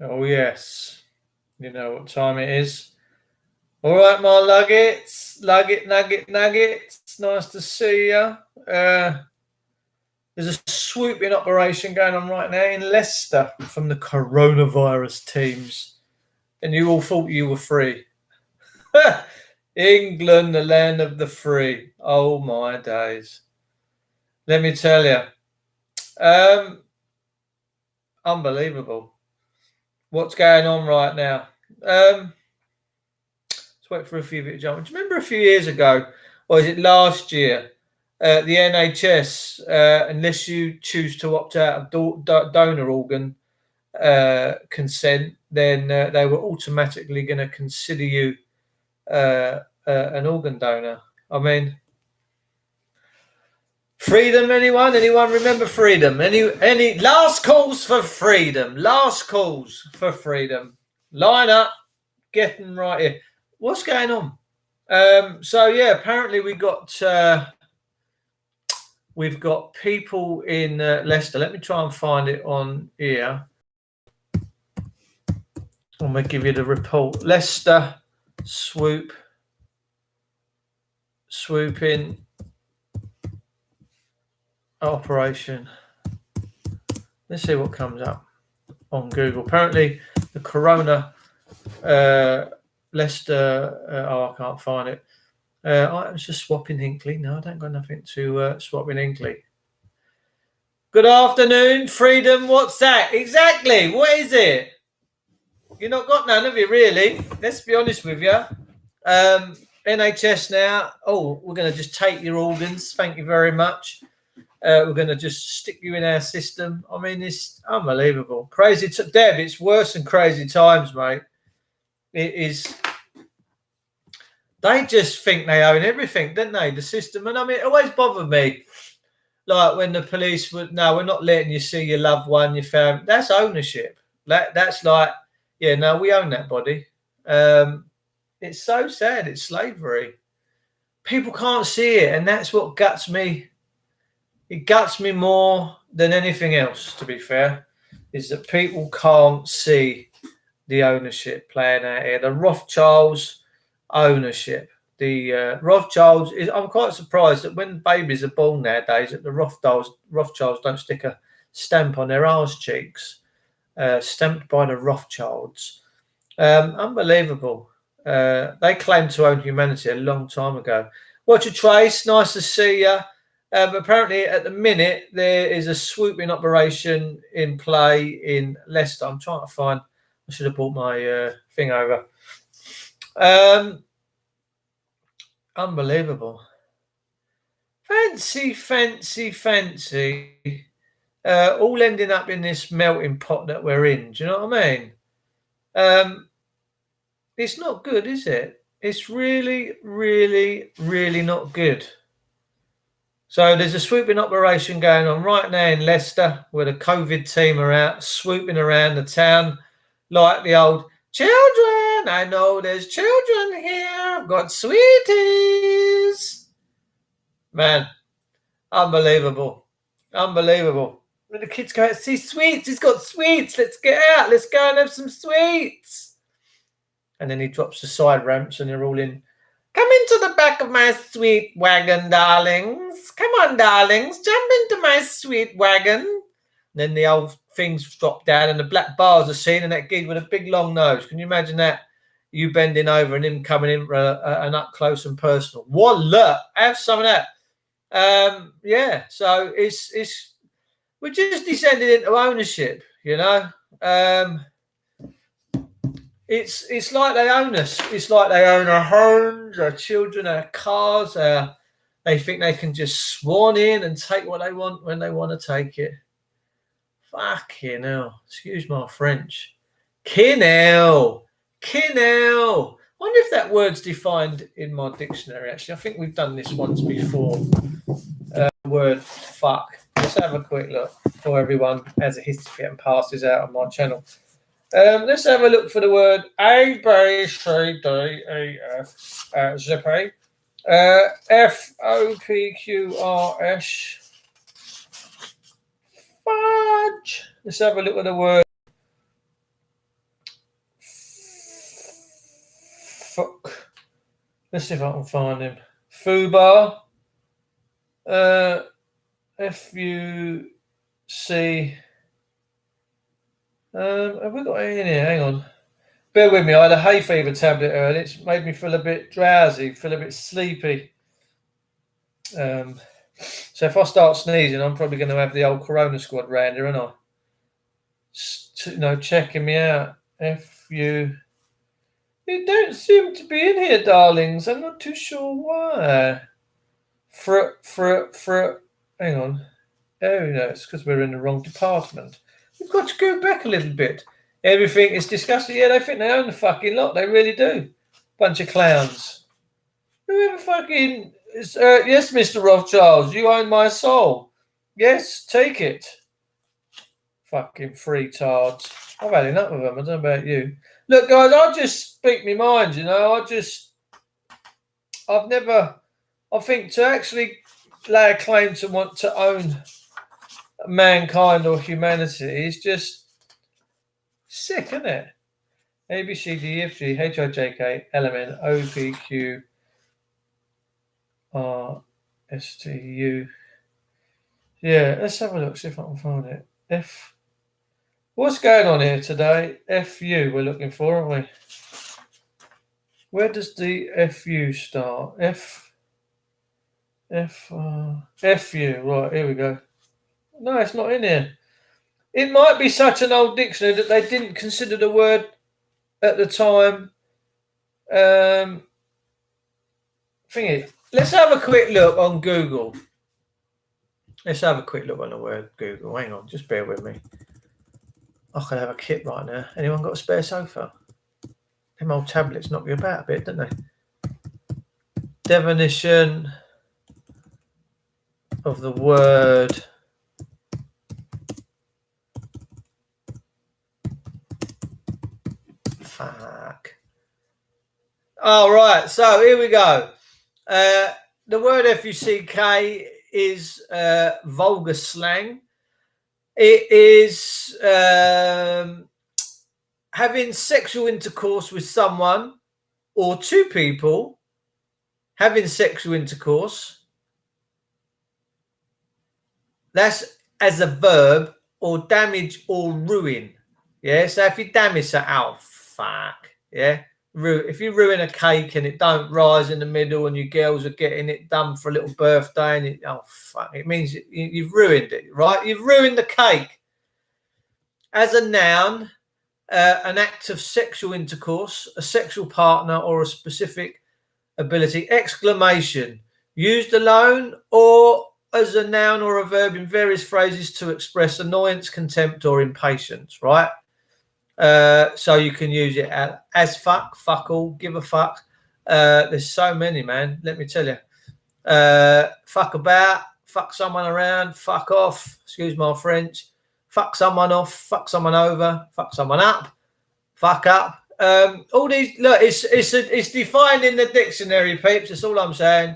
Oh, yes. You know what time it is. All right, my nuggets. Nice to see you. There's a swooping operation going on right now in Leicester from the coronavirus teams. And you all thought you were free. England, the land of the free. Oh, my days. Let me tell you. Unbelievable. What's going on right now? Let's wait for a few of you to jump. Do you remember a few years ago, or is it last year, the NHS, unless you choose to opt out of donor organ consent, then they were automatically going to consider you an organ donor. I mean, freedom, anyone? Anyone remember freedom? Any last calls for freedom? Last calls for freedom. Line up, getting right here. What's going on? So yeah, apparently we've got people in Leicester. Let me try and find it on here. I'm going to give you the report. Leicester swooping operation. Let's see what comes up on Google. Apparently the corona Leicester. I can't find it. Items to swap in Hinkley. No, I don't got nothing to swap in Hinkley. Good afternoon, freedom. What's that? Exactly. What is it? You've not got none, have you, really? Let's be honest with you. NHS now. Oh, we're going to just take your organs. Thank you very much. We're going to just stick you in our system. I mean, it's unbelievable. Crazy. Deb, it's worse than crazy times, mate. It is. They just think they own everything, don't they? The system. And I mean, it always bothered me. Like when the police would, no, we're not letting you see your loved one, your family. That's ownership. That's like, yeah, no, we own that body. It's so sad. It's slavery. People can't see it. And that's what guts me. It guts me more than anything else, to be fair, is that people can't see the ownership playing out here. The Rothschilds ownership. The Rothschilds is. I'm quite surprised that when babies are born nowadays, that the Rothschilds don't stick a stamp on their arse cheeks, stamped by the Rothschilds. Unbelievable. They claimed to own humanity a long time ago. Watch a Trace. Nice to see you. But apparently, at the minute, there is a swooping operation in play in Leicester. I'm trying to find. I should have brought my thing over. Unbelievable. Fancy. All ending up in this melting pot that we're in. Do you know what I mean? It's not good, is it? It's really, really, really not good. So there's a swooping operation going on right now in Leicester where the COVID team are out swooping around the town like the old children. I know there's children here. I've got sweeties. Man, unbelievable. When the kids go out, see sweets. He's got sweets. Let's get out. Let's go and have some sweets. And then he drops the side ramps and they're all in. Come into the back of my sweet wagon, darlings. Come on, darlings. Jump into my sweet wagon. And then the old things drop down and the black bars are seen and that gig with a big long nose. Can you imagine that? You bending over and him coming in for an up close and personal. Voila! Have some of that. Yeah, so it's we're just descending into ownership, you know. It's like they own us. It's like they own our homes, our children, our cars. They think they can just swan in and take what they want when they want to take it. Fucking hell. Excuse my French. Kinel. Wonder if that word's defined in my dictionary, actually. I think we've done this once before. Word fuck. Let's have a quick look before everyone has a history and passes out on my channel. Let's have a look for the word ABCDEF zippy. FOPQRS. Fudge. Let's have a look at the word Let's see if I can find him. Fubar. F-U-C. Have we got it in here? Hang on. Bear with me. I had a hay fever tablet earlier. It's made me feel a bit drowsy, feel a bit sleepy. So if I start sneezing, I'm probably going to have the old Corona squad round here, aren't I? Checking me out. F-U. You don't seem to be in here, darlings. I'm not too sure why. Hang on. Oh, no, it's because we're in the wrong department. We've got to go back a little bit. Everything is disgusting. Yeah, they think they own the fucking lot. They really do. Bunch of clowns. Whoever fucking... yes, Mr. Rothschild, you own my soul. Yes, take it. Fucking freetards. I've had enough of them. I don't know about you. Look, guys, I just speak my mind, you know. I think to actually lay a claim to want to own mankind or humanity is just sick, isn't it? A, B, C, D, E, F, G, H, I, J, K, L, M, N, O, P, Q, R, S, T, U. Yeah, let's have a look, see if I can find it. F. What's going on here today? FU we're looking for, aren't we? Where does the FU start? FU. Right, here we go. No, it's not in here. It might be such an old dictionary that they didn't consider the word at the time. Thingy. Let's have a quick look on Google. Let's have a quick look on the word Google. Hang on, just bear with me. I could have a kit right now. Anyone got a spare sofa? Them old tablets knock you about a bit, don't they? Definition of the word fuck. All right, so here we go. The word F-U-C-K is vulgar slang. It is having sexual intercourse with someone or two people having sexual intercourse. That's as a verb, or damage or ruin. Yeah, so if you damage that, oh, fuck. Yeah, if you ruin a cake and it don't rise in the middle and your girls are getting it done for a little birthday and it, oh, fuck, it means you've ruined it, right? You've ruined the cake. As a noun, an act of sexual intercourse, a sexual partner, or a specific ability. Exclamation, used alone or as a noun or a verb in various phrases to express annoyance, contempt, or impatience, right? So you can use it as fuck, fuck all, give a fuck. There's so many, man. Let me tell you. Fuck about, fuck someone around, fuck off, excuse my French. Fuck someone off, fuck someone over, fuck someone up, fuck up. All these, look, it's defined in the dictionary, peeps. That's all I'm saying.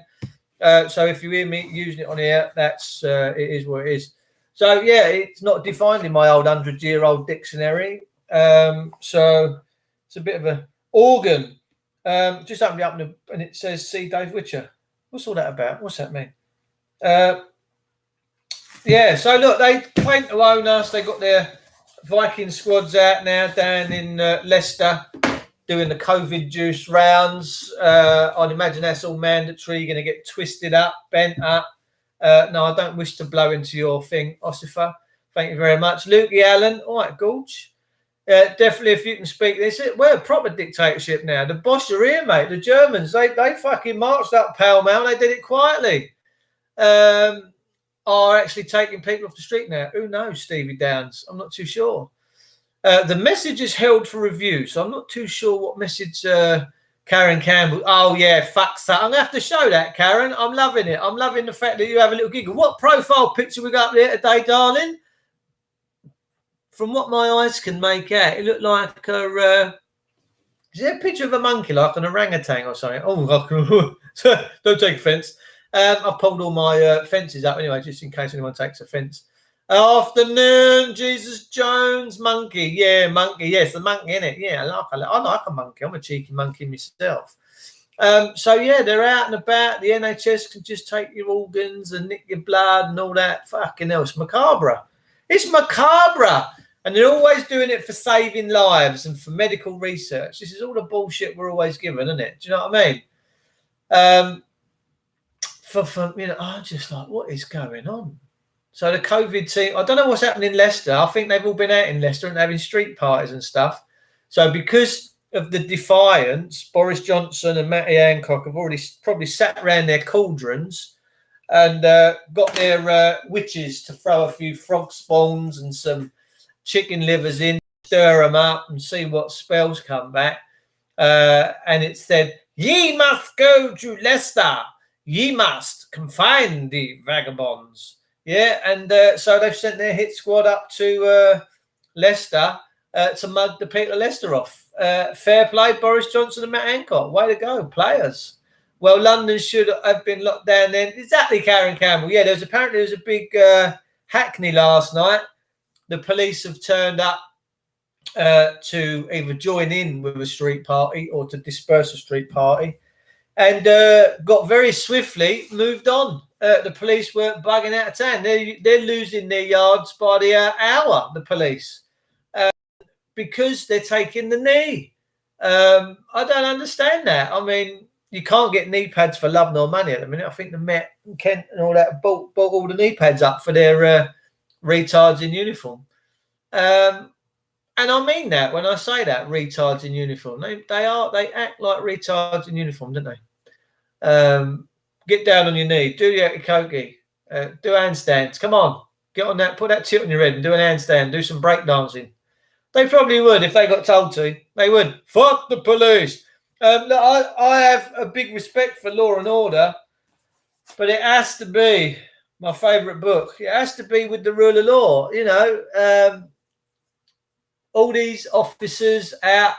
So if you hear me using it on here, that's it is what it is. So yeah, it's not defined in my old 100-year-old dictionary. So it's a bit of an organ. Just opened it up and it says "See Dave Witcher." What's all that about? What's that mean? Yeah, so look, they claim to own us. They got their Viking squads out now down in Leicester doing the COVID juice rounds. I'd imagine that's all mandatory. You're going to get twisted up, bent up. No, I don't wish to blow into your thing, Ossifer. Thank you very much. Lukey Allen. All right, Gorge. Definitely, if you can speak this, we're a proper dictatorship now. The Bosch are here, mate. The Germans, they fucking marched up Pall Mall. They did it quietly. Are actually taking people off the street now. Who knows, Stevie Downs? I'm not too sure. The message is held for review, so I'm not too sure what message Karen Campbell. Oh, yeah, fuck that. I'm going to have to show that, Karen. I'm loving it. I'm loving the fact that you have a little giggle. What profile picture we got up there today, darling? From what my eyes can make out, it looked like a... is there a picture of a monkey, like an orangutan or something? Oh, don't take offence. I've pulled all my fences up anyway, just in case anyone takes offence. Afternoon, Jesus Jones, monkey. Yeah, monkey. Yes, the monkey, innit? Yeah, I like a monkey. I'm a cheeky monkey myself. So yeah, they're out and about. The NHS can just take your organs and nick your blood and all that. Fucking hell, it's macabre. It's macabre. And they're always doing it for saving lives and for medical research. This is all the bullshit we're always given, isn't it? Do you know what I mean? I'm just like, what is going on? So the COVID team, I don't know what's happening in Leicester. I think they've all been out in Leicester and having street parties and stuff. So because of the defiance, Boris Johnson and Matty Hancock have already probably sat around their cauldrons and got their witches to throw a few frog spawns and some chicken livers in, stir them up and see what spells come back. And it said, ye must go to Leicester. Ye must confine the vagabonds. Yeah, and so they've sent their hit squad up to Leicester to mug the people of Leicester off. Fair play, Boris Johnson and Matt Hancock. Way to go, players. Well, London should have been locked down then. Exactly, Karen Campbell. Yeah, there was a big Hackney last night. The police have turned up to either join in with a street party or to disperse a street party, and got very swiftly moved on. The police weren't bugging out of town. They're losing their yards by the hour, the police, because they're taking the knee. I don't understand that. I mean, you can't get knee pads for love nor money at the minute. I think the Met and Kent and all that bought all the knee pads up for their retards in uniform. And I mean that when I say that, retards in uniform. They act like retards in uniform, don't they? Get down on your knee, do your koki, do handstands. Come on, get on that, put that tilt on your head and do an handstand, do some break dancing. They probably would if they got told to. They would. Fuck the police. Look, I have a big respect for Law and Order, but it has to be my favourite book. It has to be with the rule of law. You know, all these officers out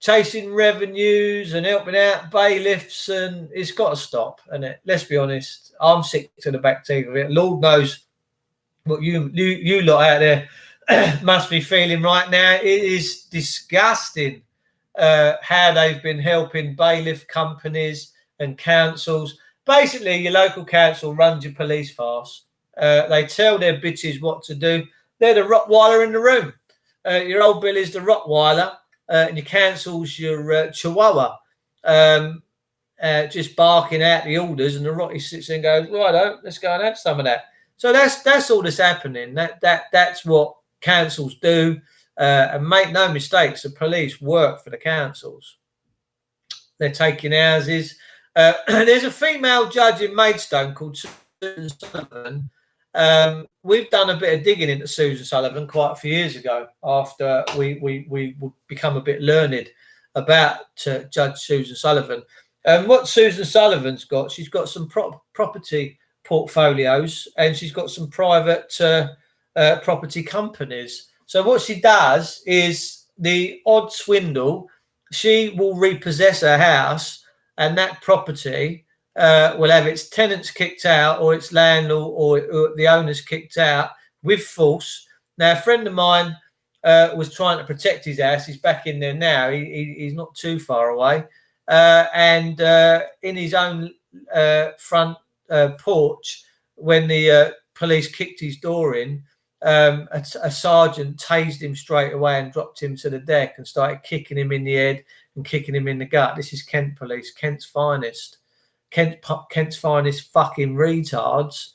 chasing revenues and helping out bailiffs, and it's got to stop. And let's be honest, I'm sick to the back teeth of it. Lord knows what you lot out there must be feeling right now. It is disgusting how they've been helping bailiff companies and councils. Basically, your local council runs your police farce. They tell their bitches what to do. They're the Rottweiler in the room. Your old Bill is the Rottweiler. And your council's your Chihuahua, just barking out the orders, and the Rotty sits there and goes, "Righto, let's go and have some of that." So that's all that's happening. That's what councils do, and make no mistakes, the police work for the councils. They're taking houses. There's a female judge in Maidstone called Susan Sullivan. We've done a bit of digging into Susan Sullivan quite a few years ago after we become a bit learned about Judge Susan Sullivan. And what Susan Sullivan's got, she's got some property portfolios and she's got some private property companies. So what she does is the odd swindle, she will repossess her house and that property will have its tenants kicked out or its landlord or the owners kicked out with force. Now, a friend of mine was trying to protect his house. He's back in there now. He's not too far away. And in his own front porch, when the police kicked his door in, a sergeant tased him straight away and dropped him to the deck and started kicking him in the head and kicking him in the gut. This is Kent police, Kent's finest. Kent's finest fucking retards,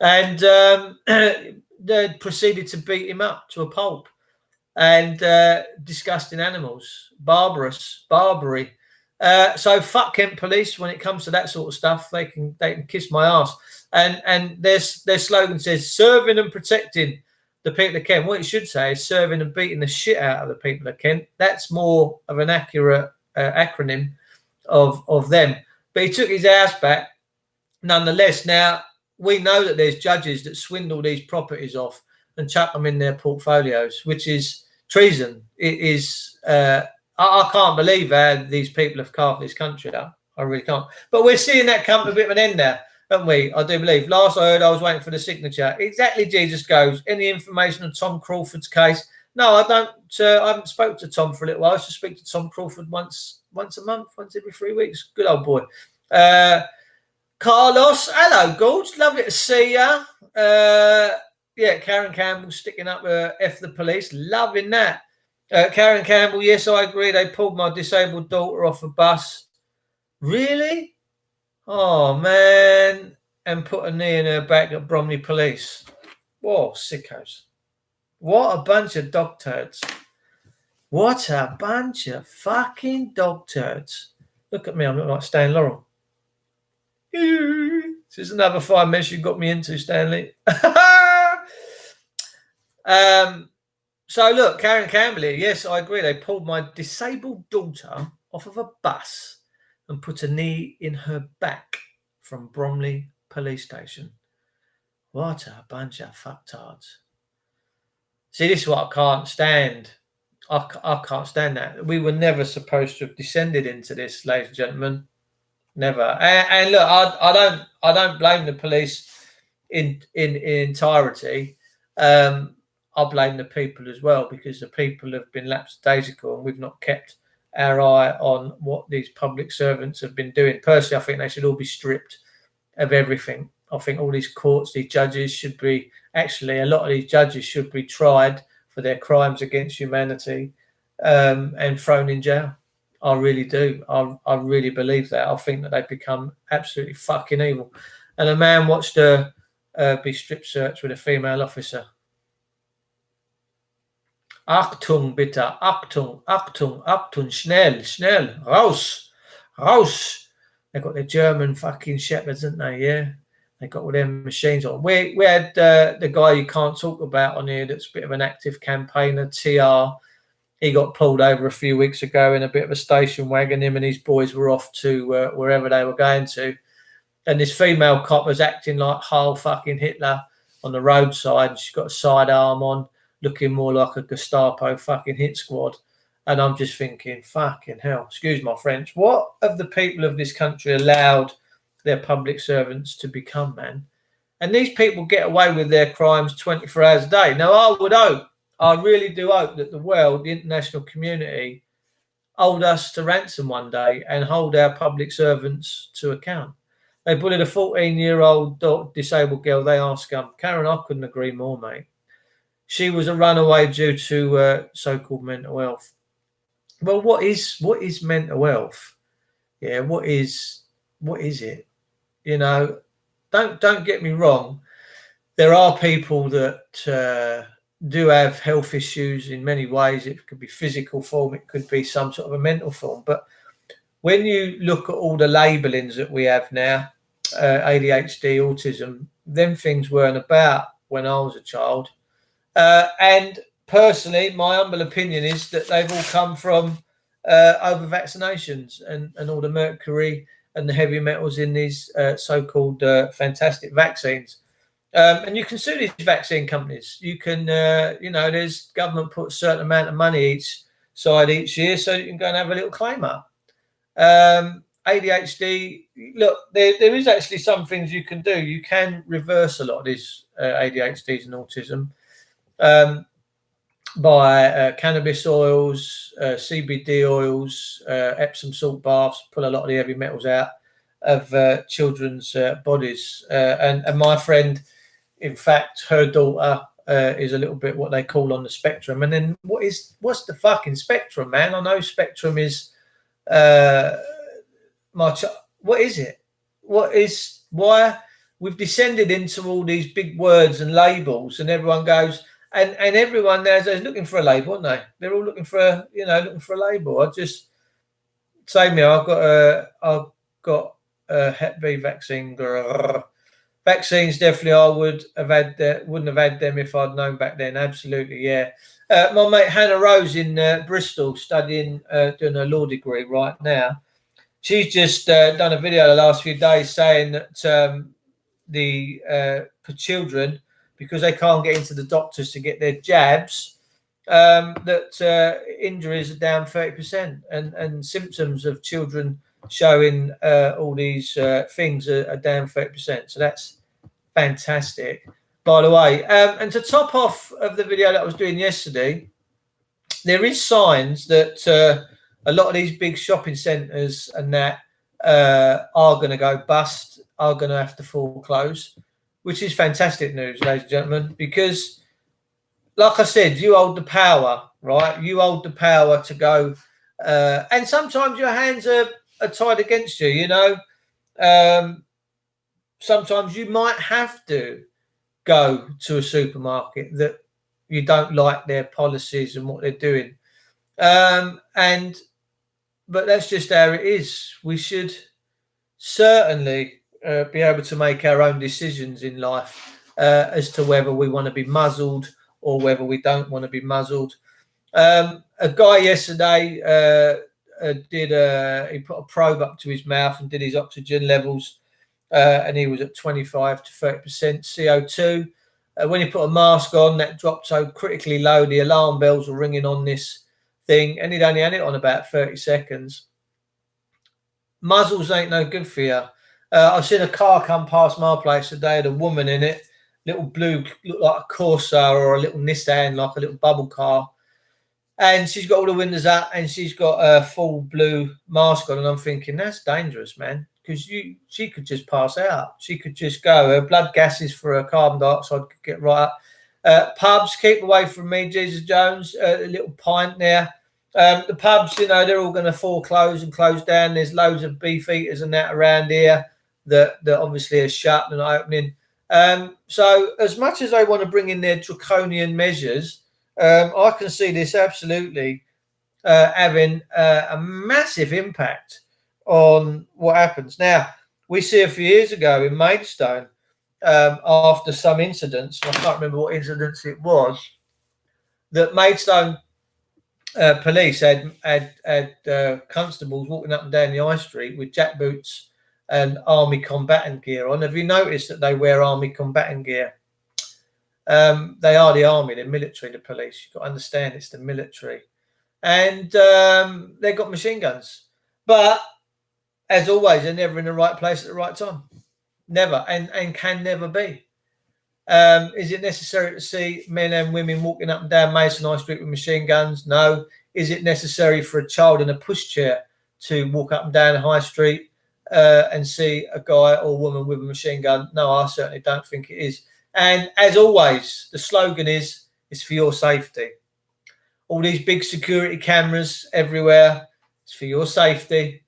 and they proceeded to beat him up to a pulp. And disgusting animals, barbary. So fuck Kent police when it comes to that sort of stuff. They can kiss my ass. And their slogan says serving and protecting the people of Kent. What it should say is serving and beating the shit out of the people of Kent. That's more of an accurate acronym of them. But he took his house back nonetheless. Now, we know that there's judges that swindle these properties off and chuck them in their portfolios, which is treason. It is. I can't believe how these people have carved this country up. I really can't. But we're seeing that come to a bit of an end now, aren't we? I do believe. Last I heard, I was waiting for the signature. Exactly, Jesus goes. Any information on Tom Crawford's case? No, I don't. I haven't spoken to Tom for a little while. I used to speak to Tom Crawford once once a month, once every 3 weeks. Good old boy. Carlos, hello, Gorge. Lovely to see you. Yeah, Karen Campbell sticking up F the police. Loving that. Karen Campbell, yes, I agree. They pulled my disabled daughter off a bus. Really? Oh, man. And put a knee in her back at Bromley Police. Whoa, sickos. What a bunch of dog turds. What a bunch of fucking dog turds. Look at me, I'm looking like Stan Laurel. This is another fine mess you got me into, Stanley. So look, Karen Campbell here. Yes, I agree. They pulled my disabled daughter off of a bus and put a knee in her back from Bromley Police Station. What a bunch of fucktards. See, this is what I can't stand. I can't stand that. We were never supposed to have descended into this, ladies and gentlemen. Never. And look, I don't blame the police in entirety. I blame the people as well, because the people have been lapsadaisical and we've not kept our eye on what these public servants have been doing. Personally, I think they should all be stripped of everything. I think all these courts, these judges should be, actually, a lot of these judges should be tried for their crimes against humanity and thrown in jail. I really do. I really believe that. I think that they've become absolutely fucking evil. And a man watched her be strip searched with a female officer. Achtung, bitte. Achtung, Achtung, Achtung. Schnell, schnell. Raus, raus. They've got their German fucking shepherds, haven't they? Yeah. They got all them machines on. We had the guy you can't talk about on here that's a bit of an active campaigner, TR. He got pulled over a few weeks ago in a bit of a station wagon. Him and his boys were off to wherever they were going to. And this female cop was acting like Heil fucking Hitler on the roadside. She's got a sidearm on, looking more like a Gestapo fucking hit squad. And I'm just thinking, fucking hell, excuse my French, what have the people of this country allowed their public servants to become, man? And these people get away with their crimes 24 hours a day. Now, I would hope, I really do hope that the world, the international community, hold us to ransom one day and hold our public servants to account. They bullied a 14-year-old disabled girl. They asked her, Karen, I couldn't agree more, mate. She was a runaway due to so-called mental health. Well, what is mental health? Yeah, what is it? You know, don't get me wrong. There are people that do have health issues in many ways. It could be physical form, it could be some sort of a mental form. But when you look at all the labellings that we have now, ADHD, autism, them things weren't about when I was a child. And personally, my humble opinion is that they've all come from over vaccinations and all the mercury and the heavy metals in these so-called fantastic vaccines. And you can sue these vaccine companies. You can, there's government put a certain amount of money each side each year so you can go and have a little claim up. ADHD, look, there is actually some things you can do. You can reverse a lot of these ADHDs and autism by cannabis oils, CBD oils, Epsom salt baths, pull a lot of the heavy metals out of children's bodies. And my friend, in fact, her daughter is a little bit what they call on the spectrum. And then what's the fucking spectrum, man? I know spectrum is what is it? Why we've descended into all these big words and labels, and everyone goes, and everyone there's looking for a label, aren't they? They're all looking for a label. I just say me, I've got a Hep B vaccine. Vaccines, definitely I wouldn't have had them if I'd known back then. Absolutely, yeah. My mate Hannah Rose in Bristol studying, doing her law degree right now. She's just done a video the last few days saying that for children, because they can't get into the doctors to get their jabs, that injuries are down 30% and symptoms of children showing all these things are down 30%. So that's fantastic, by the way. And to top off of the video that I was doing yesterday, there is signs that a lot of these big shopping centres and that are going to go bust, are going to have to foreclose, which is fantastic news, ladies and gentlemen, because, like I said, you hold the power, right? You hold the power to go, and sometimes your hands are tied against you, you know. Sometimes you might have to go to a supermarket that you don't like their policies and what they're doing. But that's just how it is. We should certainly be able to make our own decisions in life as to whether we want to be muzzled or whether we don't want to be muzzled. A guy yesterday he put a probe up to his mouth and did his oxygen levels, and he was at 25 to 30% CO2. When he put a mask on, that dropped so critically low, the alarm bells were ringing on this thing, and he'd only had it on about 30 seconds. Muzzles ain't no good for you. I've seen a car come past my place today, had a woman in it, little blue, looked like a Corsa or a little Nissan, like a little bubble car. And she's got all the windows up and she's got a full blue mask on. And I'm thinking, that's dangerous, man, because she could just pass out. She could just go. Her blood gases for her carbon dioxide could get right up. Pubs, keep away from me, Jesus Jones. A little pint there. The pubs, you know, they're all going to foreclose and close down. There's loads of beef eaters and that around here that obviously are shut and not opening. So as much as they want to bring in their draconian measures, I can see this absolutely having a massive impact on what happens. Now, we see a few years ago in Maidstone, after some incidents, I can't remember what incidents it was, that Maidstone police had constables walking up and down the high street with jackboots and army combatant gear on. Have you noticed that they wear army combatant gear? They are the army, the military, the police. You've got to understand it's the military. And they've got machine guns. But as always, they're never in the right place at the right time. Never, and can never be. Is it necessary to see men and women walking up and down Mason High Street with machine guns? No. Is it necessary for a child in a pushchair to walk up and down the high street and see a guy or woman with a machine gun? No, I certainly don't think it is. And as always, the slogan is, it's for your safety. All these big security cameras everywhere, it's for your safety.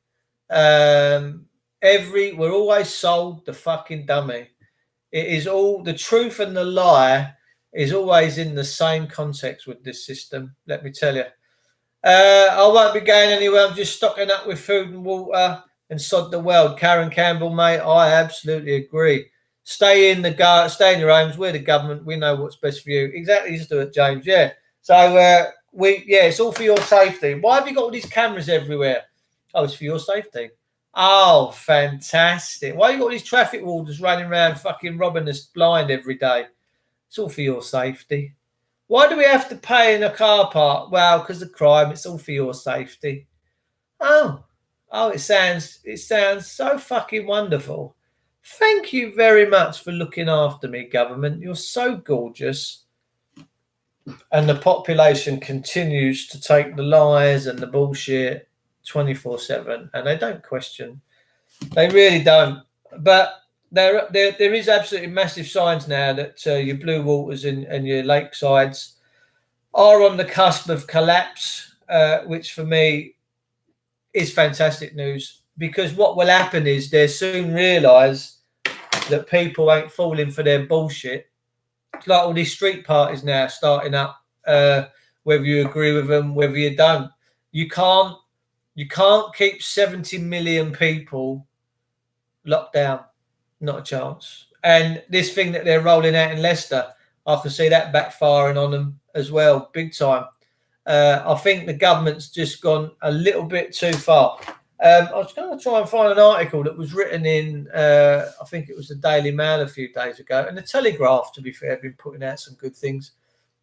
We're always sold the fucking dummy. It is all, the truth and the lie is always in the same context with this system, let me tell you. I won't be going anywhere. I'm just stocking up with food and water and sod the world. Karen Campbell, mate, I absolutely agree. Stay in your homes. We're the government. We know what's best for you. Exactly, just do it, James. Yeah. So it's all for your safety. Why have you got all these cameras everywhere? Oh, it's for your safety. Oh, fantastic. Why have you got all these traffic wardens running around fucking robbing us blind every day? It's all for your safety. Why do we have to pay in a car park? Well, because of crime. It's all for your safety. Oh, it sounds so fucking wonderful. Thank you very much for looking after me, government. You're so gorgeous. And the population continues to take the lies and the bullshit 24/7, and they don't question. They really don't. But there is absolutely massive signs now that your blue waters and your lakesides are on the cusp of collapse, which for me is fantastic news, because what will happen is they'll soon realise that people ain't falling for their bullshit. It's like all these street parties now starting up, whether you agree with them, whether you don't. You can't keep 70 million people locked down. Not a chance. And this thing that they're rolling out in Leicester, I can see that backfiring on them as well, big time. I think the government's just gone a little bit too far. I was going to try and find an article that was written in, I think it was the Daily Mail a few days ago, and the Telegraph, to be fair, have been putting out some good things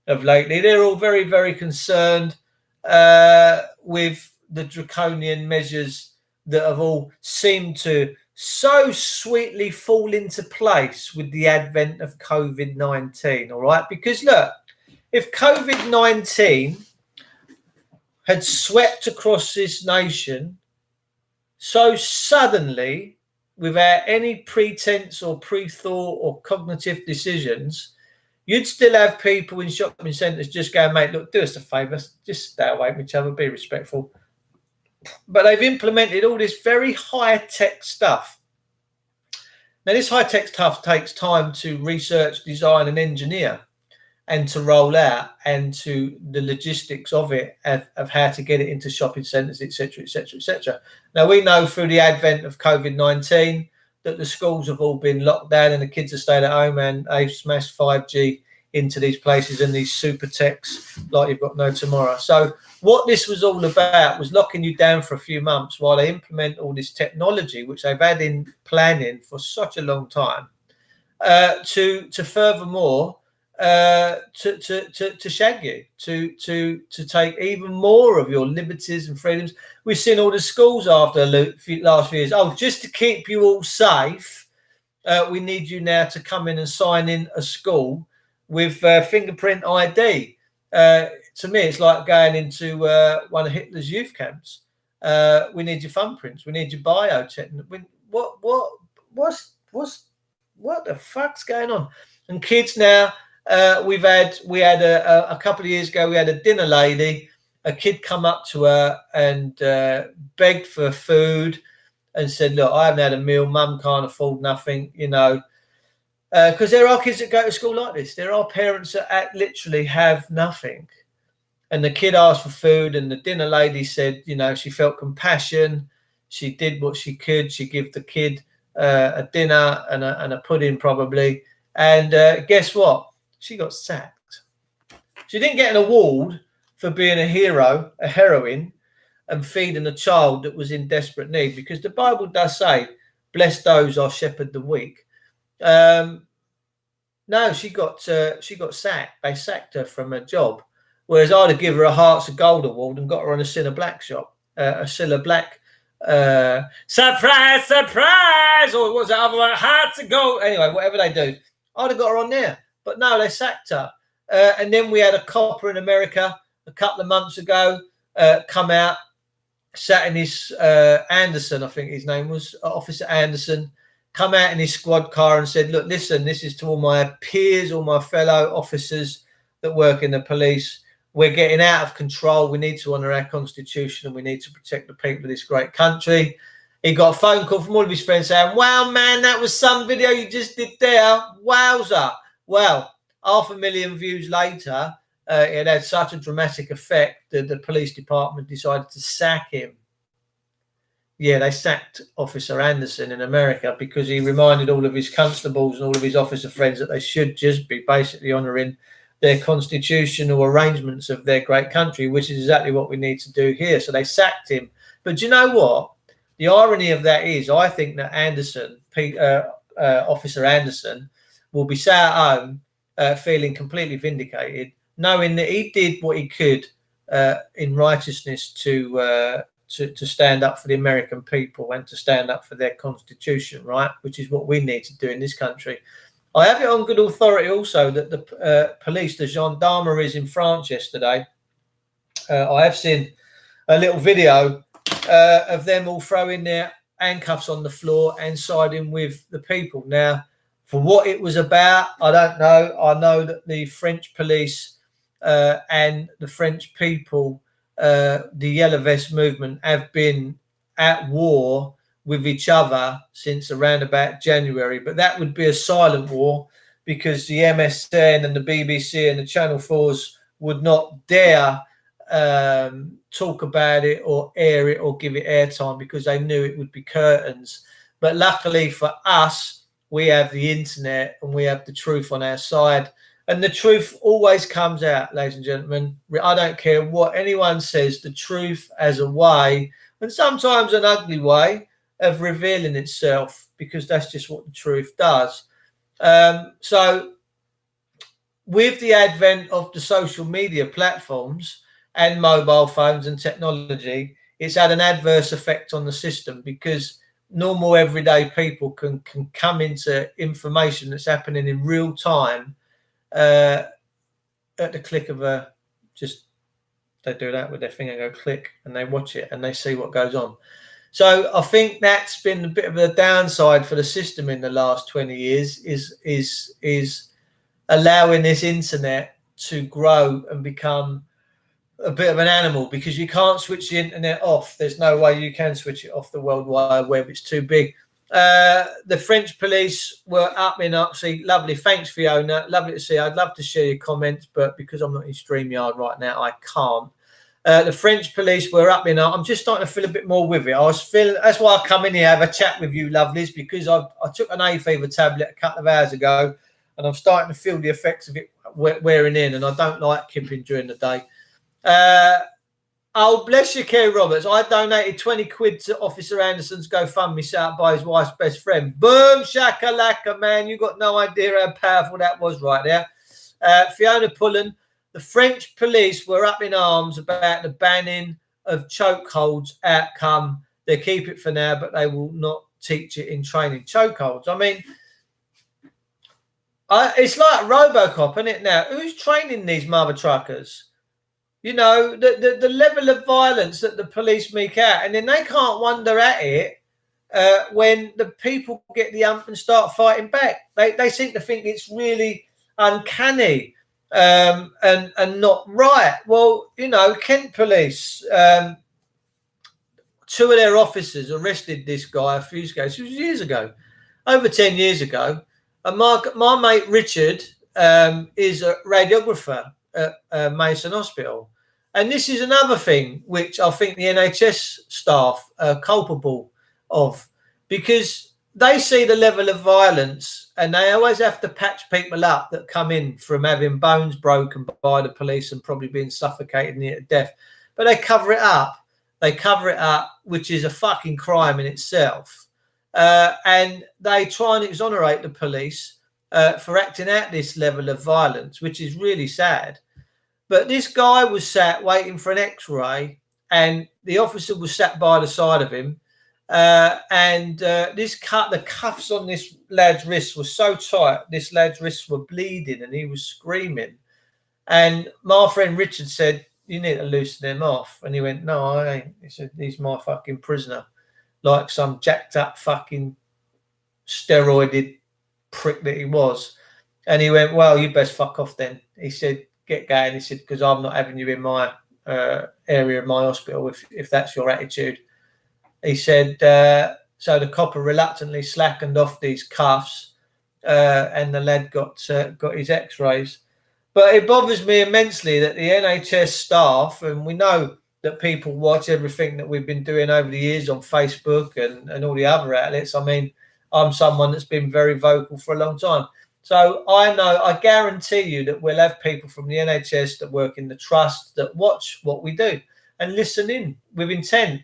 of lately. They're all very, very concerned with the draconian measures that have all seemed to so sweetly fall into place with the advent of COVID-19, all right? Because, look, if COVID-19 had swept across this nation so suddenly, without any pretense or pre-thought or cognitive decisions, you'd still have people in shopping centres just going, mate, look, do us a favour, just stay away from each other, be respectful. But they've implemented all this very high-tech stuff. Now, this high-tech stuff takes time to research, design and engineer and to roll out, and to the logistics of it, of how to get it into shopping centres, etc., etc., etc. Now, we know through the advent of COVID-19 that the schools have all been locked down and the kids have stayed at home, and they've smashed 5G into these places and these super techs like you've got no tomorrow. So what this was all about was locking you down for a few months while they implement all this technology, which they've had in planning for such a long time, to furthermore to shag you, to take even more of your liberties and freedoms. We've seen all the schools after the last few years. Oh, just to keep you all safe, we need you now to come in and sign in a school with fingerprint ID. To me, it's like going into one of Hitler's youth camps. We need your thumbprints. We need your biotech. What the fuck's going on? And kids now. We had a couple of years ago, we had a dinner lady, a kid come up to her and begged for food and said, look, I haven't had a meal, mum can't afford nothing, you know, because there are kids that go to school like this. There are parents that literally have nothing. And the kid asked for food, and the dinner lady said, you know, she felt compassion. She did what she could. She gave the kid a dinner and a pudding probably. And guess what? She got sacked. She didn't get an award for being a hero, a heroine, and feeding a child that was in desperate need, because the Bible does say, bless those I shepherd the weak. No, she got sacked. They sacked her from her job. Whereas I'd have given her a Hearts of Gold award and got her on a Cilla Black shop, a Cilla Black surprise, surprise, or what was that other one? Hearts of Gold. Anyway, whatever they do, I'd have got her on there. But no, they sacked her. And then we had a copper in America a couple of months ago come out, sat in his Anderson, I think his name was, Officer Anderson, come out in his squad car and said, look, listen, this is to all my peers, all my fellow officers that work in the police. We're getting out of control. We need to honour our constitution and we need to protect the people of this great country. He got a phone call from all of his friends saying, wow, man, that was some video you just did there. Wowza. Well, 500,000 views later, it had such a dramatic effect that the police department decided to sack him. Yeah, they sacked Officer Anderson in America because he reminded all of his constables and all of his officer friends that they should just be basically honouring their constitutional arrangements of their great country, which is exactly what we need to do here. So they sacked him. But do you know what? The irony of that is, I think that Anderson, Officer Anderson, will be sat at home feeling completely vindicated, knowing that he did what he could in righteousness to stand up for the American people and to stand up for their constitution, right? Which is what we need to do in this country. I have it on good authority also that the police, the gendarmeries in France yesterday, I have seen a little video of them all throwing their handcuffs on the floor and siding with the people. Now, for what it was about, I don't know. I know that the French police and the French people, the Yellow Vest movement, have been at war with each other since around about January. But that would be a silent war because the MSN and the BBC and the Channel 4s would not dare talk about it or air it or give it airtime because they knew it would be curtains. But luckily for us, we have the internet and we have the truth on our side. And the truth always comes out, ladies and gentlemen. I don't care what anyone says. The truth has a way, and sometimes an ugly way, of revealing itself, because that's just what the truth does. So with the advent of the social media platforms and mobile phones and technology, it's had an adverse effect on the system because normal everyday people can come into information that's happening in real time at the click of a just They do that with their finger, go click, and they watch it and they see what goes on. So I think that's been a bit of a downside for the system in the last 20 years is allowing this internet to grow and become a bit of an animal, because you can't switch the internet off. There's no way you can switch it off the World Wide Web. It's too big. The French police were up in see, lovely. Thanks, Fiona. Lovely to see. I'd love to share your comments, but because I'm not in StreamYard right now, I can't. The French police were up in I'm just starting to feel a bit more with it. I was feeling, that's why I come in here, have a chat with you, lovelies, because I took an hay fever tablet a couple of hours ago, and I'm starting to feel the effects of it wearing in, and I don't like kipping during the day. Oh, bless you, Kerry Roberts. I donated 20 quid to Officer Anderson's GoFundMe set up by his wife's best friend. Boom, shakalaka, man. You got no idea how powerful that was right there. Fiona Pullen, the French police were up in arms about the banning of chokeholds outcome. They keep it for now, but they will not teach it in training. Chokeholds. I mean, it's like Robocop, isn't it now? Who's training these mother truckers? You know, the level of violence that the police make out, and then they can't wonder at it when the people get the ump and start fighting back. They seem to think it's really uncanny and not right. Well, you know, Kent police, 2 of their officers arrested this guy a few years ago, over 10 years ago. And my mate Richard is a radiographer at Mason Hospital. And this is another thing which I think the NHS staff are culpable of, because they see the level of violence and they always have to patch people up that come in from having bones broken by the police and probably being suffocated near to death. But they cover it up. They cover it up, which is a fucking crime in itself. And they try and exonerate the police for acting out this level of violence, which is really sad. But this guy was sat waiting for an X-ray, and the officer was sat by the side of him. The cuffs on this lad's wrists were so tight, this lad's wrists were bleeding, and he was screaming. And my friend Richard said, "You need to loosen them off." And he went, "No, I ain't." He said, "He's my fucking prisoner," like some jacked up fucking steroided prick that he was. And he went, "Well, you best fuck off then." He said, "Get going." He said, "Because I'm not having you in my area of my hospital if that's your attitude." He said, so the copper reluctantly slackened off these cuffs and the lad got his x-rays. But it bothers me immensely that the NHS staff, and we know that people watch everything that we've been doing over the years on Facebook and all the other outlets. I mean, I'm someone that's been very vocal for a long time. So I guarantee you that we'll have people from the NHS that work in the trust that watch what we do and listen in with intent.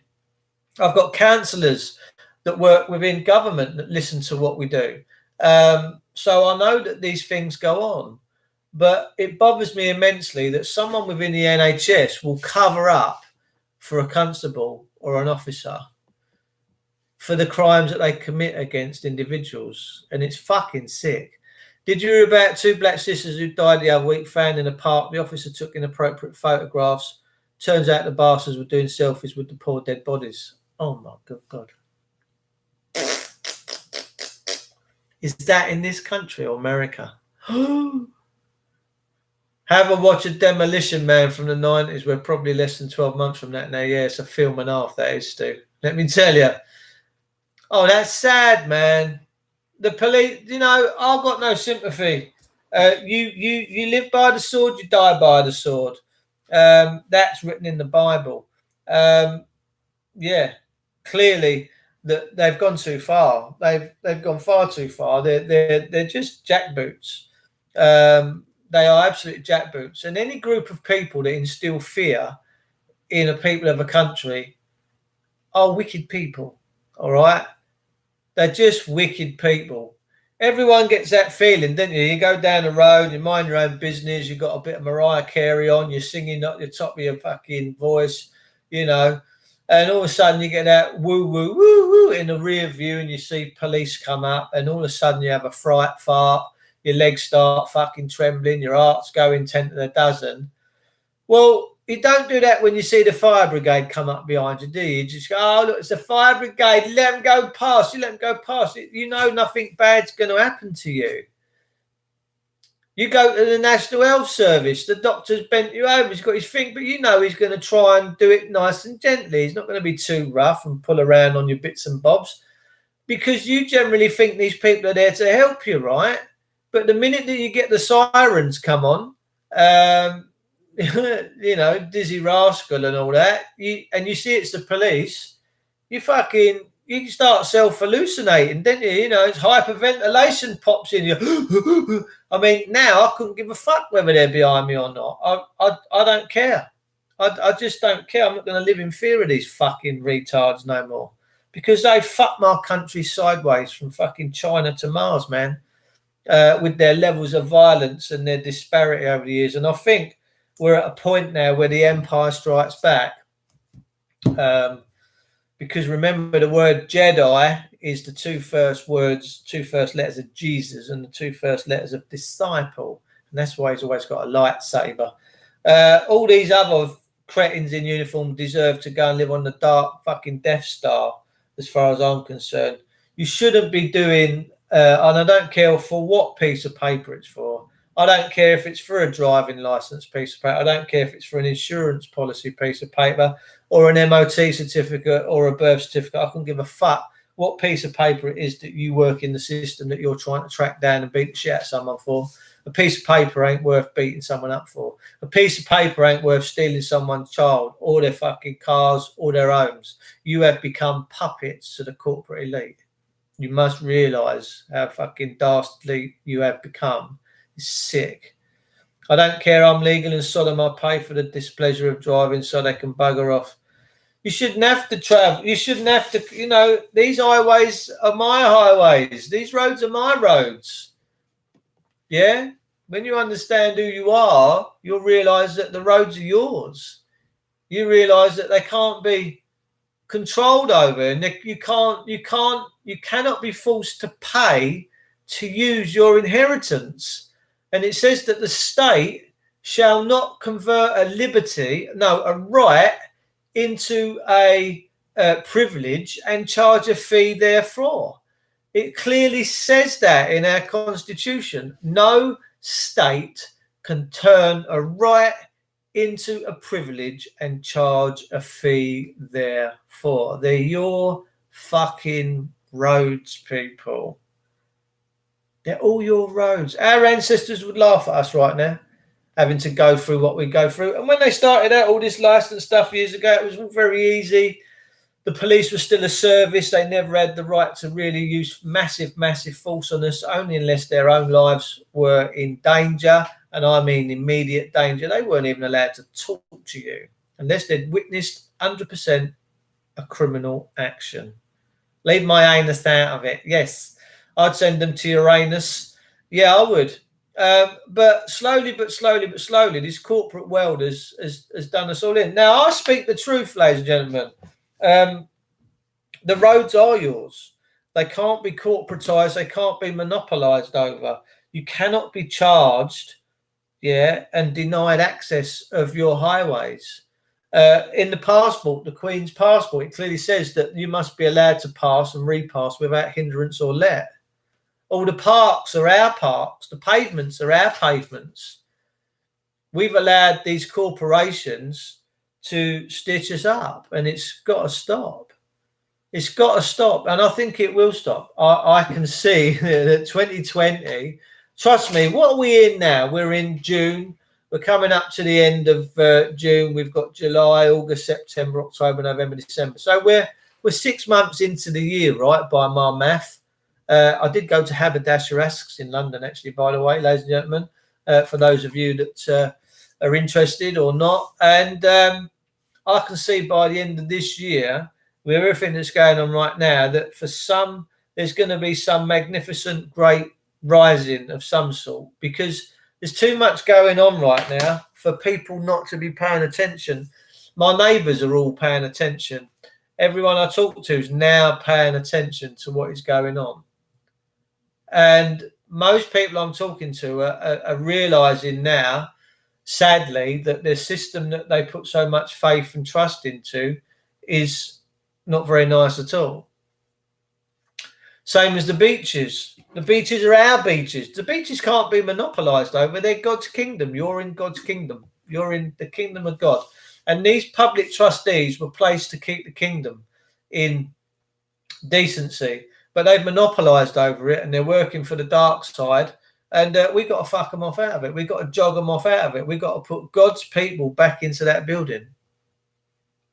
I've got counsellors that work within government that listen to what we do. So I know that these things go on, but it bothers me immensely that someone within the NHS will cover up for a constable or an officer for the crimes that they commit against individuals. And it's fucking sick. Did you hear about 2 black sisters who died the other week, found in a park? The officer took inappropriate photographs. Turns out the bastards were doing selfies with the poor dead bodies. Oh my good God. Is that in this country or America? Have a watch of Demolition Man from the 90s. We're probably less than 12 months from that now. Yeah, it's a film and a half, that is, Stu. Let me tell you. Oh, that's sad, man. The police, you know, I've got no sympathy. You live by the sword, you die by the sword. That's written in the Bible. Yeah, clearly that they've gone too far. They've gone far too far. They're just jackboots. They are absolute jackboots. And any group of people that instill fear in a people of a country are wicked people. All right. They're just wicked people. Everyone gets that feeling, don't you? You go down the road, you mind your own business, you've got a bit of Mariah Carey on, you're singing at the top of your fucking voice, you know, and all of a sudden you get that woo, woo, woo, woo in the rear view and you see police come up and all of a sudden you have a fright fart, your legs start fucking trembling, your heart's going 10 to the dozen. Well, you don't do that when you see the fire brigade come up behind you, do you? You just go, oh, look, it's the fire brigade. Let them go past. You let them go past. You know nothing bad's going to happen to you. You go to the National Health Service. The doctor's bent you over. He's got his thing, but you know he's going to try and do it nice and gently. He's not going to be too rough and pull around on your bits and bobs, because you generally think these people are there to help you, right? But the minute that you get the sirens come on, you know, Dizzy Rascal and all that, you see it's the police, you start self-hallucinating, don't you? You know, it's hyperventilation pops in you. I mean, now I couldn't give a fuck whether they're behind me or not. I don't care. I just don't care. I'm not going to live in fear of these fucking retards no more, because they fuck my country sideways from fucking China to Mars, man, with their levels of violence and their disparity over the years. And I think we're at a point now where the empire strikes back. Because remember, the word Jedi is the two first letters of Jesus and the two first letters of disciple. And that's why he's always got a lightsaber. All these other cretins in uniform deserve to go and live on the dark fucking Death Star, as far as I'm concerned. You shouldn't be doing, and I don't care for what piece of paper it's for. I don't care if it's for a driving license piece of paper. I don't care if it's for an insurance policy piece of paper or an MOT certificate or a birth certificate. I couldn't give a fuck what piece of paper it is that you work in the system that you're trying to track down and beat the shit out of someone for. A piece of paper ain't worth beating someone up for. A piece of paper ain't worth stealing someone's child or their fucking cars or their homes. You have become puppets to the corporate elite. You must realise how fucking dastardly you have become. It's sick. I don't care. I'm legal and solemn. I pay for the displeasure of driving so they can bugger off. You shouldn't have to travel. You shouldn't have to, you know, these highways are my highways. These roads are my roads. Yeah? When you understand who you are, you'll realise that the roads are yours. You realise that they can't be controlled over, and you cannot be forced to pay to use your inheritance. And it says that the state shall not convert a right into a privilege and charge a fee therefore. It clearly says that in our constitution. No state can turn a right into a privilege and charge a fee therefore. They're your fucking roads, people. They're all your roads. Our ancestors would laugh at us right now, having to go through what we go through. And when they started out all this license stuff years ago, it was all very easy. The police were still a service. They never had the right to really use massive, massive force on us, only unless their own lives were in danger. And I mean immediate danger. They weren't even allowed to talk to you unless they'd witnessed 100% a criminal action. Leave my anus out of it. Yes. I'd send them to Uranus. Yeah, I would. But slowly, this corporate world has done us all in. Now, I speak the truth, ladies and gentlemen. The roads are yours. They can't be corporatized. They can't be monopolized over. You cannot be charged, and denied access of your highways. In the passport, the Queen's passport, it clearly says that you must be allowed to pass and repass without hindrance or let. All the parks are our parks. The pavements are our pavements. We've allowed these corporations to stitch us up, and it's got to stop. It's got to stop, and I think it will stop. I can see that 2020, trust me, what are we in now? We're in June. We're coming up to the end of June. We've got July, August, September, October, November, December. So we're 6 months into the year, right, by my math. I did go to Haberdashers in London, actually, by the way, ladies and gentlemen, for those of you that are interested or not. And I can see by the end of this year, with everything that's going on right now, that for some, there's going to be some magnificent, great rising of some sort, because there's too much going on right now for people not to be paying attention. My neighbours are all paying attention. Everyone I talk to is now paying attention to what is going on. And most people I'm talking to are realising now sadly, that the system that they put so much faith and trust into is not very nice at all. Same as the beaches. The beaches are our beaches. The beaches can't be monopolised over. They're God's kingdom. You're in God's kingdom. You're in the kingdom of God. And these public trustees were placed to keep the kingdom in decency. But they've monopolised over it, and they're working for the dark side. And we've got to fuck them off out of it. We've got to jog them off out of it. We've got to put God's people back into that building.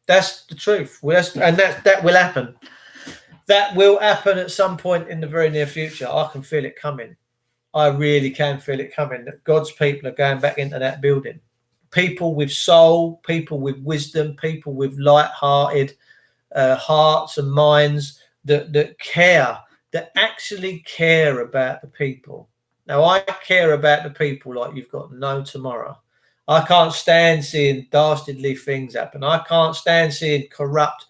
That's the truth. And that will happen. That will happen at some point in the very near future. I can feel it coming. I really can feel it coming, that God's people are going back into that building. People with soul, people with wisdom, people with light-hearted hearts and minds that care, that actually care about the people. Now, I care about the people like you've got no tomorrow. I can't stand seeing dastardly things happen. I can't stand seeing corrupt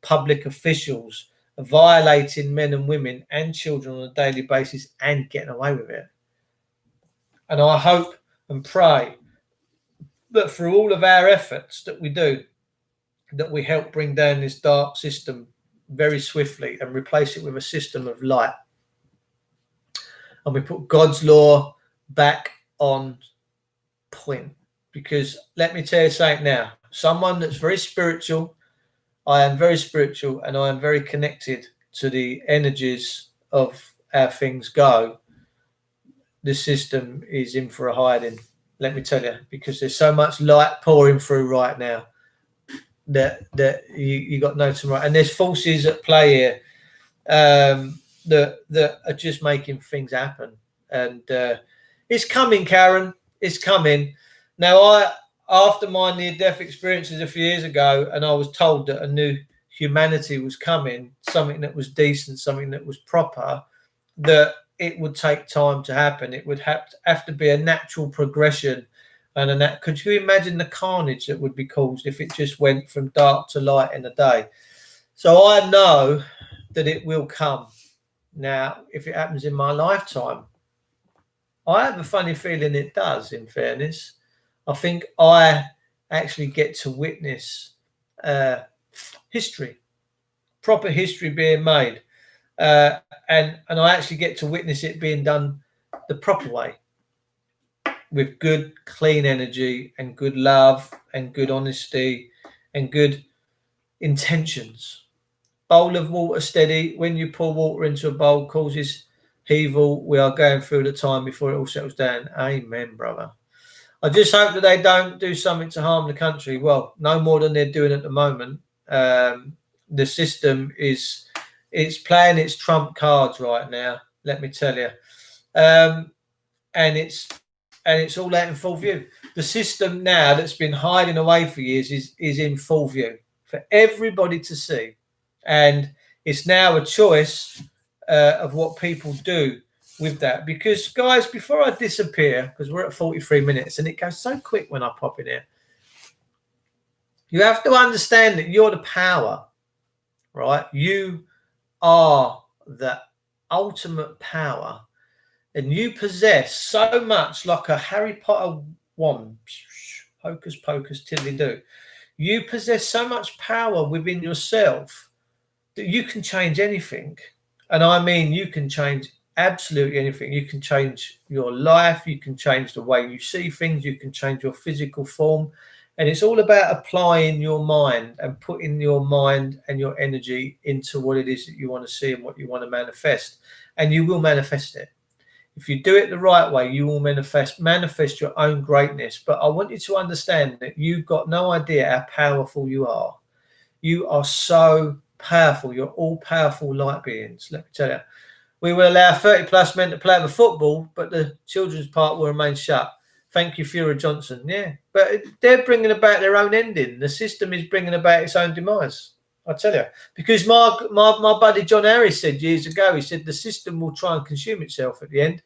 public officials violating men and women and children on a daily basis and getting away with it. And I hope and pray that through all of our efforts that we do, that we help bring down this dark system very swiftly and replace it with a system of light. And we put God's law back on point. Because let me tell you something now, someone that's very spiritual, I am very spiritual, and I am very connected to the energies of how things go. The system is in for a hiding, let me tell you, because there's so much light pouring through right now that you got no tomorrow. And there's forces at play here that are just making things happen. And it's coming, Karen. It's coming. Now, after my near-death experiences a few years ago, and I was told that a new humanity was coming, something that was decent, something that was proper, that it would take time to happen. It would have to be a natural progression. And could you imagine the carnage that would be caused if it just went from dark to light in a day? So I know that it will come. Now, if it happens in my lifetime, I have a funny feeling it does, in fairness. I think I actually get to witness history, proper history being made. And I actually get to witness it being done the proper way, with good, clean energy and good love and good honesty and good intentions. Bowl of water steady. When you pour water into a bowl, causes heavel. We are going through the time before it all settles down. Amen, brother. I just hope that they don't do something to harm the country. Well, no more than they're doing at the moment. The system it's playing its trump cards right now, let me tell you. And it's all out in full view. The system now that's been hiding away for years is in full view for everybody to see. And it's now a choice of what people do with that. Because, guys, before I disappear, because we're at 43 minutes and it goes so quick when I pop in here, you have to understand that you're the power, right? You are the ultimate power. And you possess so much, like a Harry Potter wand, hocus pocus tiddly-do. You possess so much power within yourself that you can change anything. And I mean, you can change absolutely anything. You can change your life. You can change the way you see things. You can change your physical form. And it's all about applying your mind and putting your mind and your energy into what it is that you want to see and what you want to manifest. And you will manifest it. If you do it the right way, you will manifest your own greatness. But I want you to understand that you've got no idea how powerful you are. You are so powerful. You're all powerful light beings. Let me tell you. We will allow 30-plus men to play the football, but the children's part will remain shut. Thank you, Fuhrer Johnson. Yeah, but they're bringing about their own ending. The system is bringing about its own demise. I tell you, because my buddy John Harris said years ago, he said the system will try and consume itself at the end.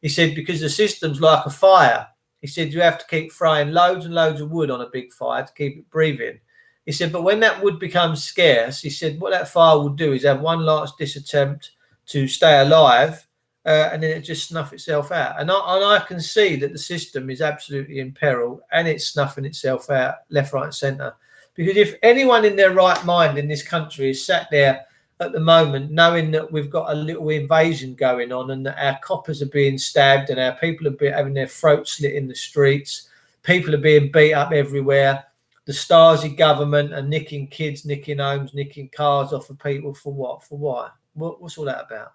He said because the system's like a fire. He said you have to keep throwing loads and loads of wood on a big fire to keep it breathing. He said, but when that wood becomes scarce, he said what that fire will do is have one last ditch attempt to stay alive, and then it just snuff itself out. And I can see that the system is absolutely in peril, and it's snuffing itself out left, right, and centre. Because if anyone in their right mind in this country is sat there at the moment knowing that we've got a little invasion going on and that our coppers are being stabbed and our people are having their throats slit in the streets, people are being beat up everywhere, the Stasi government are nicking kids, nicking homes, nicking cars off of people for what? For why? What's all that about?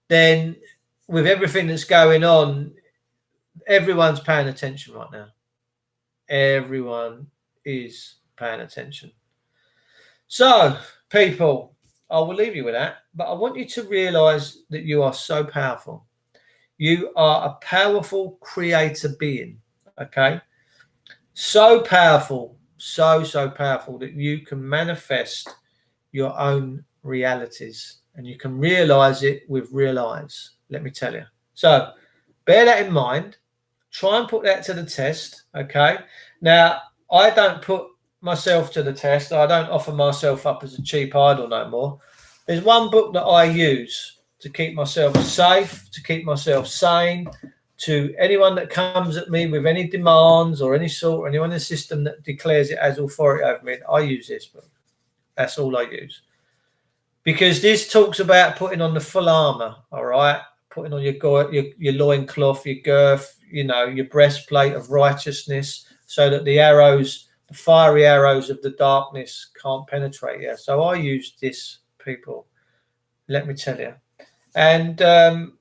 Then with everything that's going on, everyone's paying attention right now. Everyone is paying attention. So, people, I will leave you with that, but I want you to realize that you are so powerful. You are a powerful creator being, okay? So powerful, so powerful that you can manifest your own realities and you can realize it with real eyes, let me tell you. So, bear that in mind. Try and put that to the test, okay? Now, I don't put myself to the test. I don't offer myself up as a cheap idol no more. There's one book that I use to keep myself safe, to keep myself sane, to anyone that comes at me with any demands or any sort, or anyone in the system that declares it as authority over me. I use this book. That's all I use. Because this talks about putting on the full armor, all right? Putting on your loincloth, your girth, your breastplate of righteousness, so that the fiery arrows of the darkness can't penetrate you. So I use this, people, let me tell you. And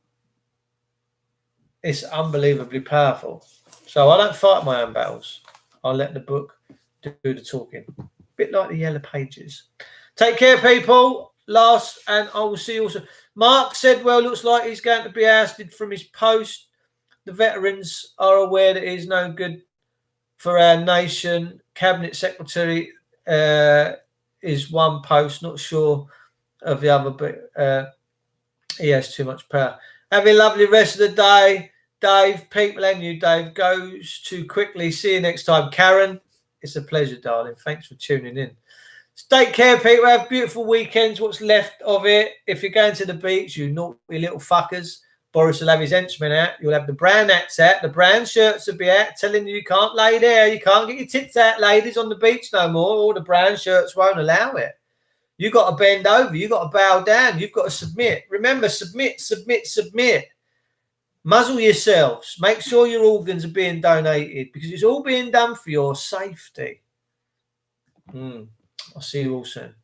it's unbelievably powerful. So I don't fight my own battles. I let the book do the talking. A bit like the Yellow Pages. Take care, people. Last, and I will see you also. Mark said, well, looks like he's going to be ousted from his post. The veterans are aware that he's no good for our nation. Cabinet Secretary is one post, not sure of the other, but he has too much power. Have a lovely rest of the day, Dave. People and you, Dave, goes too quickly. See you next time. Karen, it's a pleasure, darling. Thanks for tuning in. Take care, people. Have beautiful weekends. What's left of it. If you're going to the beach, you naughty little fuckers, Boris will have his henchmen out. You'll have the brown hats out. The brown shirts will be out telling you can't lay there. You can't get your tits out, ladies, on the beach no more. All the brown shirts won't allow it. You've got to bend over. You've got to bow down. You've got to submit. Remember, submit, submit, submit. Muzzle yourselves. Make sure your organs are being donated because it's all being done for your safety. I'll see you all soon.